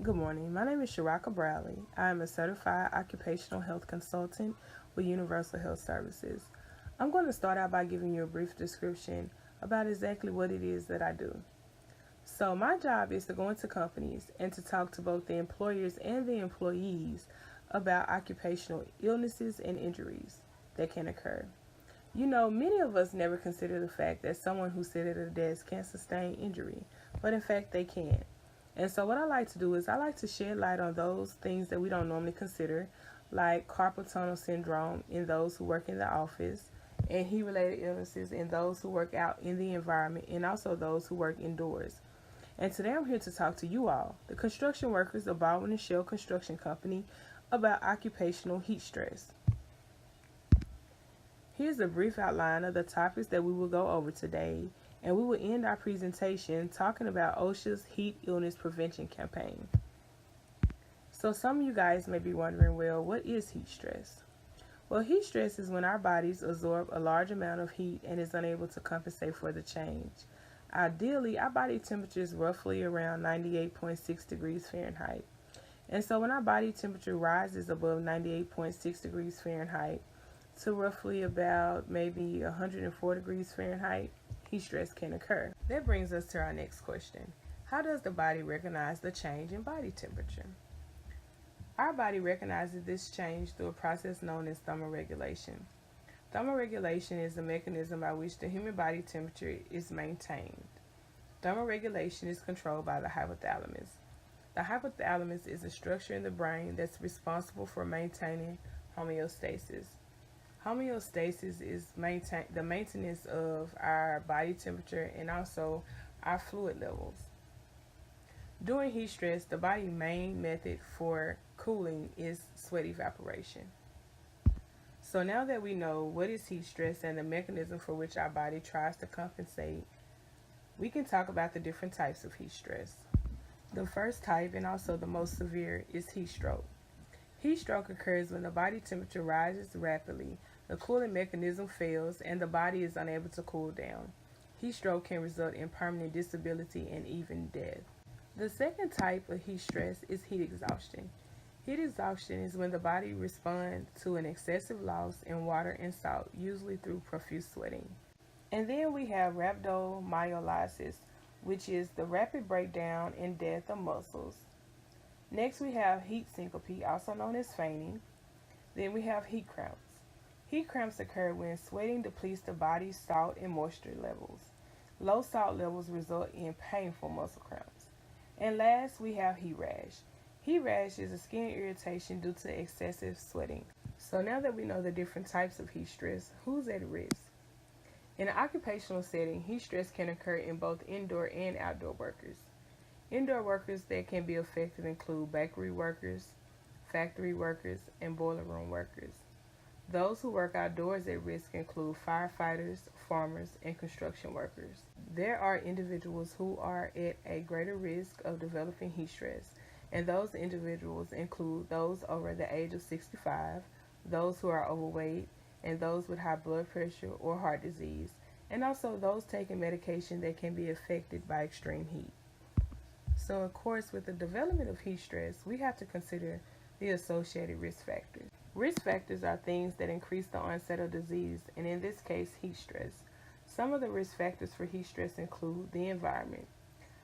Good morning. My name is Sharaka Bradley. I am a certified occupational health consultant with Universal Health Services. I'm going to start out by giving you a brief description about exactly what it is that I do. So, my job is to go into companies and to talk to both the employers and the employees about occupational illnesses and injuries that can occur. Many of us never consider the fact that someone who sits at a desk can sustain injury, but in fact they can. And so, what I like to do is I like to shed light on those things that we don't normally consider, like carpal tunnel syndrome in those who work in the office, and heat related illnesses in those who work out in the environment, and also those who work indoors. And today I'm here to talk to you all, the construction workers of Baldwin and Shell Construction Company, about occupational heat stress. Here's a brief outline of the topics that we will go over today, and we will end our presentation talking about OSHA's Heat Illness Prevention Campaign. So some of you guys may be wondering, well, what is heat stress? Well, heat stress is when our bodies absorb a large amount of heat and is unable to compensate for the change. Ideally, our body temperature is roughly around 98.6 degrees Fahrenheit. And so when our body temperature rises above 98.6 degrees Fahrenheit to roughly about maybe 104 degrees Fahrenheit, heat stress can occur. That brings us to our next question. How does the body recognize the change in body temperature? Our body recognizes this change through a process known as thermoregulation. Thermoregulation is the mechanism by which the human body temperature is maintained. Thermoregulation is controlled by the hypothalamus. The hypothalamus is a structure in the brain that's responsible for maintaining homeostasis. Homeostasis is the maintenance of our body temperature and also our fluid levels. During heat stress, the body's main method for cooling is sweat evaporation. So now that we know what is heat stress and the mechanism for which our body tries to compensate, we can talk about the different types of heat stress. The first type, and also the most severe, is heat stroke. Heat stroke occurs when the body temperature rises rapidly, the cooling mechanism fails, and the body is unable to cool down. Heat stroke can result in permanent disability and even death. The second type of heat stress is heat exhaustion. Heat exhaustion is when the body responds to an excessive loss in water and salt, usually through profuse sweating. And then we have rhabdomyolysis, which is the rapid breakdown and death of muscles. Next we have heat syncope, also known as fainting. Then we have heat cramps. Heat cramps occur when sweating depletes the body's salt and moisture levels. Low salt levels result in painful muscle cramps. And last, we have heat rash. Heat rash is a skin irritation due to excessive sweating. So now that we know the different types of heat stress, who's at risk? In an occupational setting, heat stress can occur in both indoor and outdoor workers. Indoor workers that can be affected include bakery workers, factory workers, and boiler room workers. Those who work outdoors at risk include firefighters, farmers, and construction workers. There are individuals who are at a greater risk of developing heat stress, and those individuals include those over the age of 65, those who are overweight, and those with high blood pressure or heart disease, and also those taking medication that can be affected by extreme heat. So, of course, with the development of heat stress, we have to consider the associated risk factors. Risk factors are things that increase the onset of disease, and in this case, heat stress. Some of the risk factors for heat stress include the environment.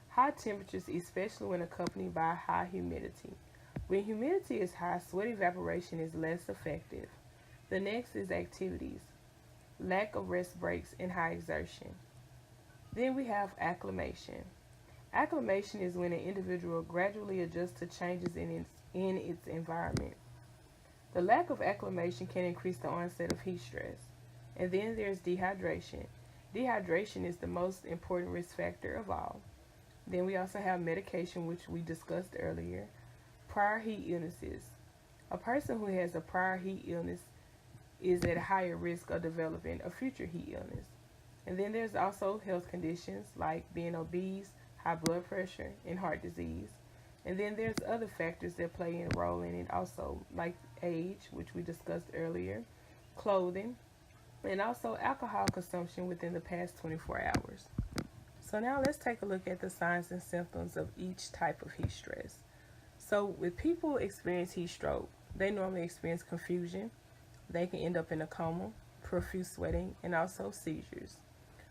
High temperatures, especially when accompanied by high humidity. When humidity is high, sweat evaporation is less effective. The next is activities. Lack of rest breaks and high exertion. Then we have acclimation. Acclimation is when an individual gradually adjusts to changes in its environment. The lack of acclimation can increase the onset of heat stress. And then there's dehydration. Dehydration is the most important risk factor of all. Then we also have medication, which we discussed earlier. Prior heat illnesses. A person who has a prior heat illness is at a higher risk of developing a future heat illness. And then there's also health conditions like being obese, high blood pressure, and heart disease. And then there's other factors that play a role in it also, like age, which we discussed earlier, clothing, and also alcohol consumption within the past 24 hours. So now let's take a look at the signs and symptoms of each type of heat stress. So with people experience heat stroke, they normally experience confusion. They can end up in a coma, profuse sweating, and also seizures.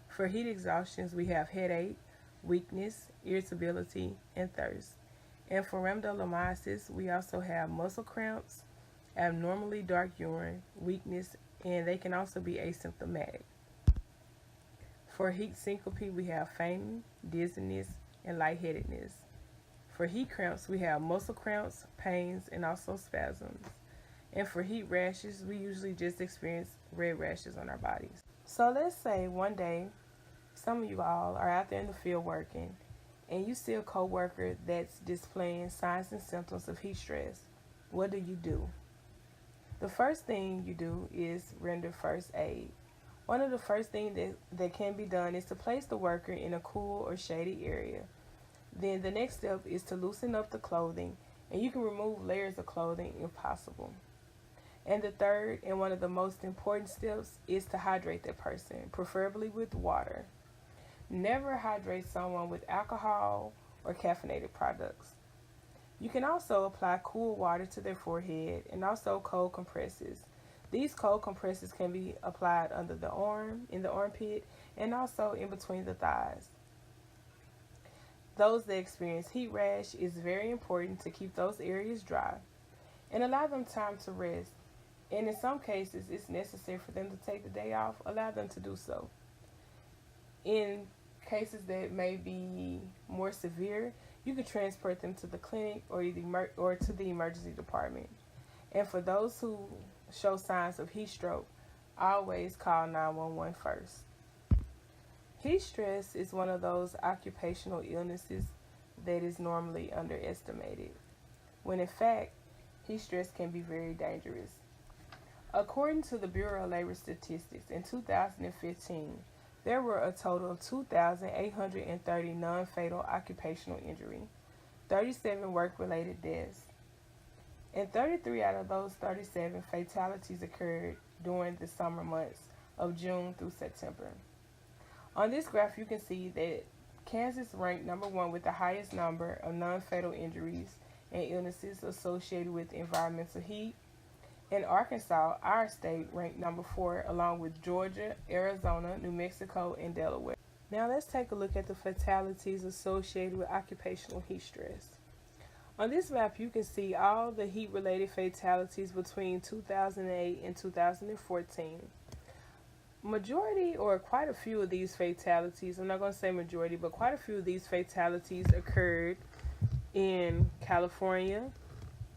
For heat exhaustions, we have headache, weakness, irritability, and thirst. And for rhabdomyolysis, we also have muscle cramps, abnormally dark urine, weakness, and they can also be asymptomatic. For heat syncope, we have fainting, dizziness, and lightheadedness. For heat cramps, we have muscle cramps, pains, and also spasms. And for heat rashes, we usually just experience red rashes on our bodies. So let's say one day, some of you all are out there in the field working, and you see a coworker that's displaying signs and symptoms of heat stress. What do? The first thing you do is render first aid. One of the first things that can be done is to place the worker in a cool or shady area. Then the next step is to loosen up the clothing, and you can remove layers of clothing if possible. And the third and one of the most important steps is to hydrate that person, preferably with water. Never hydrate someone with alcohol or caffeinated products. You can also apply cool water to their forehead and also cold compresses. These cold compresses can be applied under the arm, in the armpit, and also in between the thighs. Those that experience heat rash, it's very important to keep those areas dry and allow them time to rest. And in some cases, it's necessary for them to take the day off. Allow them to do so. In cases that may be more severe, you can transport them to the clinic or to the emergency department. And for those who show signs of heat stroke, always call 911 first. Heat stress is one of those occupational illnesses that is normally underestimated, when in fact, heat stress can be very dangerous. According to the Bureau of Labor Statistics, in 2015, there were a total of 2,830 non-fatal occupational injury, 37 work-related deaths, and 33 out of those 37 fatalities occurred during the summer months of June through September. On this graph, you can see that Kansas ranked number 1 with the highest number of non-fatal injuries and illnesses associated with environmental heat. And Arkansas, our state, ranked number 4, along with Georgia, Arizona, New Mexico, and Delaware. Now let's take a look at the fatalities associated with occupational heat stress. On this map, you can see all the heat-related fatalities between 2008 and 2014. Majority, or quite a few of these fatalities, I'm not going to say majority, but quite a few of these fatalities occurred in California.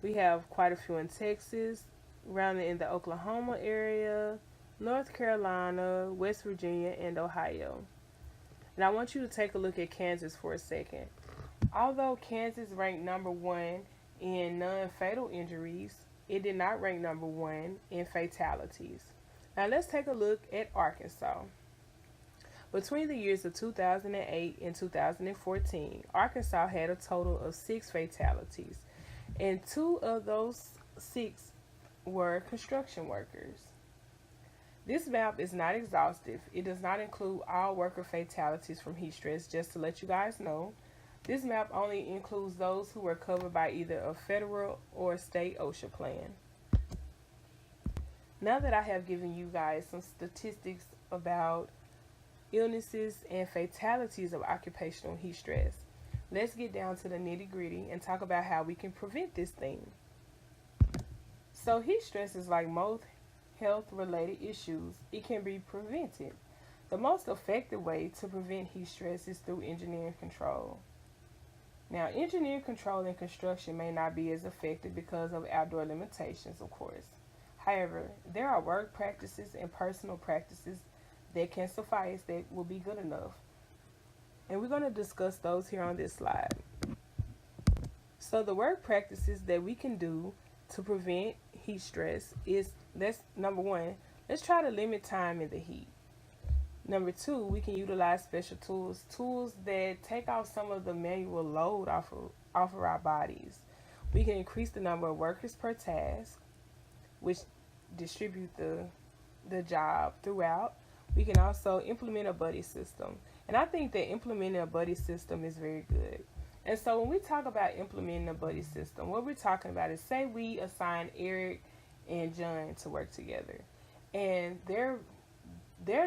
We have quite a few in Texas, around in the Oklahoma area, North Carolina, West Virginia, and Ohio. And I want you to take a look at Kansas for a second. Although Kansas ranked number 1 in non-fatal injuries, it did not rank number 1 in fatalities. Now let's take a look at Arkansas. Between the years of 2008 and 2014, Arkansas had a total of 6 fatalities, and 2 of those 6 were construction workers. This map is not exhaustive. It does not include all worker fatalities from heat stress, just to let you guys know. This map only includes those who were covered by either a federal or state OSHA plan. Now that I have given you guys some statistics about illnesses and fatalities of occupational heat stress, let's get down to the nitty-gritty and talk about how we can prevent this thing. So heat stress is like most health-related issues. It can be prevented. The most effective way to prevent heat stress is through engineering control. Now, engineering control in construction may not be as effective because of outdoor limitations, of course. However, there are work practices and personal practices that can suffice that will be good enough. And we're going to discuss those here on this slide. So the work practices that we can do to prevent heat stress is, number 1, let's try to limit time in the heat. Number 2, we can utilize special tools that take off some of the manual load off of our bodies. We can increase the number of workers per task, which distribute the job throughout. We can also implement a buddy system. And I think that implementing a buddy system is very good. And so when we talk about implementing a buddy system, what we're talking about is, say we assign Eric and John to work together, and their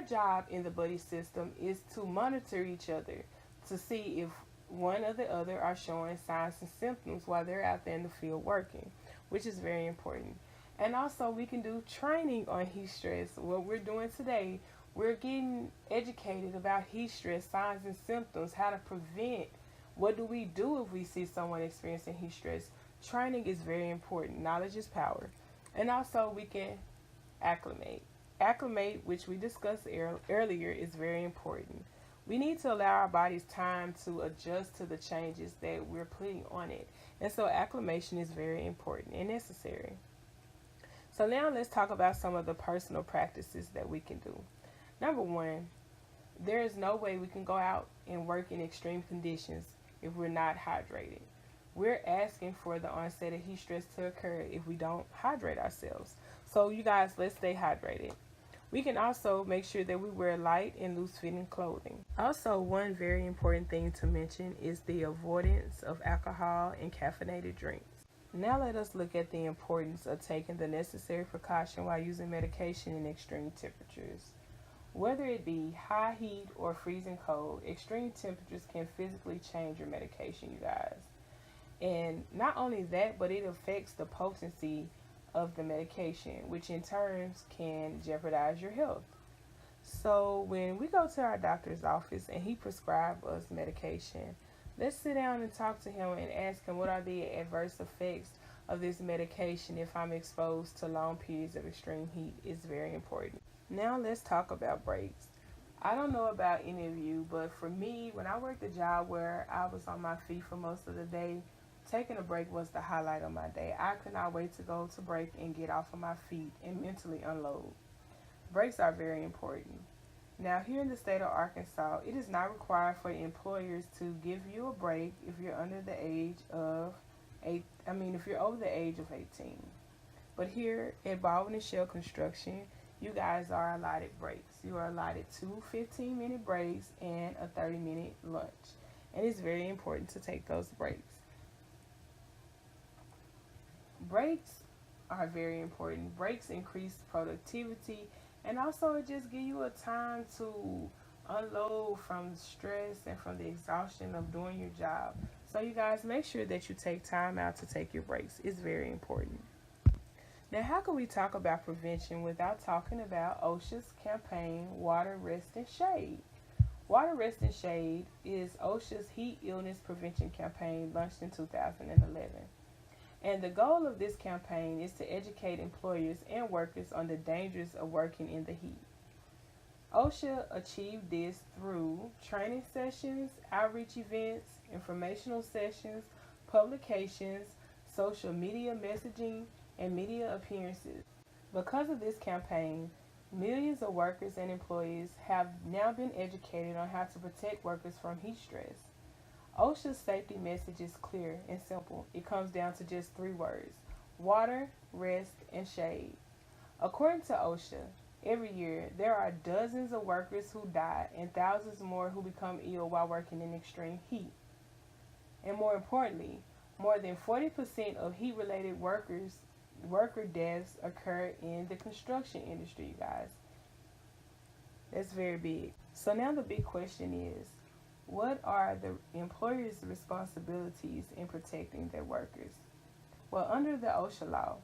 job in the buddy system is to monitor each other to see if one or the other are showing signs and symptoms while they're out there in the field working, which is very important. And also we can do training on heat stress. What we're doing today, we're getting educated about heat stress, signs and symptoms, how to prevent. What do we do if we see someone experiencing heat stress? Training is very important. Knowledge is power. And also we can acclimate. Acclimate, which we discussed earlier, is very important. We need to allow our bodies time to adjust to the changes that we're putting on it. And so acclimation is very important and necessary. So now let's talk about some of the personal practices that we can do. Number one, there is no way we can go out and work in extreme conditions if we're not hydrated. We're asking for the onset of heat stress to occur if we don't hydrate ourselves. So you guys, let's stay hydrated. We can also make sure that we wear light and loose-fitting clothing. Also, one very important thing to mention is the avoidance of alcohol and caffeinated drinks. Now let us look at the importance of taking the necessary precaution while using medication in extreme temperatures. Whether it be high heat or freezing cold, extreme temperatures can physically change your medication, you guys. And not only that, but it affects the potency of the medication, which in turn can jeopardize your health. So when we go to our doctor's office and he prescribes us medication, let's sit down and talk to him and ask him what are the adverse effects of this medication if I'm exposed to long periods of extreme heat. Is very important. Now let's talk about breaks. I don't know about any of you, but for me, when I worked a job where I was on my feet for most of the day, taking a break was the highlight of my day. I could not wait to go to break and get off of my feet and mentally unload. Breaks are very important. Now, here in the state of Arkansas, it is not required for employers to give you a break if you're under the age of if you're over the age of 18. But here at Baldwin and Shell Construction, you guys are allotted breaks. You are allotted 2 15-minute breaks and a 30-minute lunch. And it's very important to take those breaks. Breaks are very important. Breaks increase productivity, and also it just gives you a time to unload from stress and from the exhaustion of doing your job. So you guys, make sure that you take time out to take your breaks. It's very important. Now, how can we talk about prevention without talking about OSHA's campaign, Water, Rest, and Shade? Water, Rest, and Shade is OSHA's heat illness prevention campaign launched in 2011. And the goal of this campaign is to educate employers and workers on the dangers of working in the heat. OSHA achieved this through training sessions, outreach events, informational sessions, publications, social media messaging, and media appearances. Because of this campaign, millions of workers and employees have now been educated on how to protect workers from heat stress. OSHA's safety message is clear and simple. It comes down to just 3 words: water, rest, and shade. According to OSHA, every year there are dozens of workers who die and thousands more who become ill while working in extreme heat. And more importantly, more than 40% of heat-related worker deaths occur in the construction industry, you guys. That's very big. So now the big question is, what are the employer's responsibilities in protecting their workers? Well, under the OSHA law,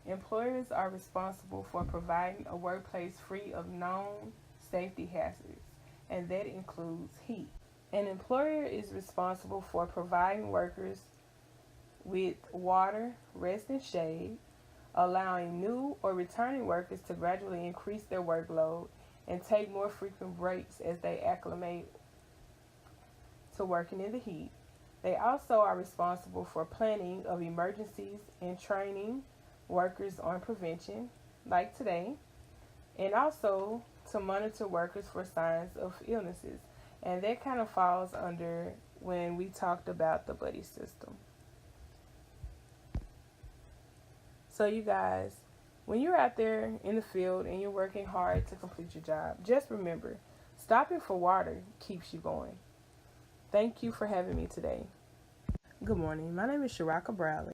employers are responsible for providing a workplace free of known safety hazards, and that includes heat. An employer is responsible for providing workers with water, rest, and shade, allowing new or returning workers to gradually increase their workload and take more frequent breaks as they acclimate to working in the heat. They also are responsible for planning of emergencies and training workers on prevention, like today, and also to monitor workers for signs of illnesses. And that kind of falls under when we talked about the buddy system. So you guys, when you're out there in the field and you're working hard to complete your job, just remember, stopping for water keeps you going. Thank you for having me today. Good morning. My name is Sharaka Bradley.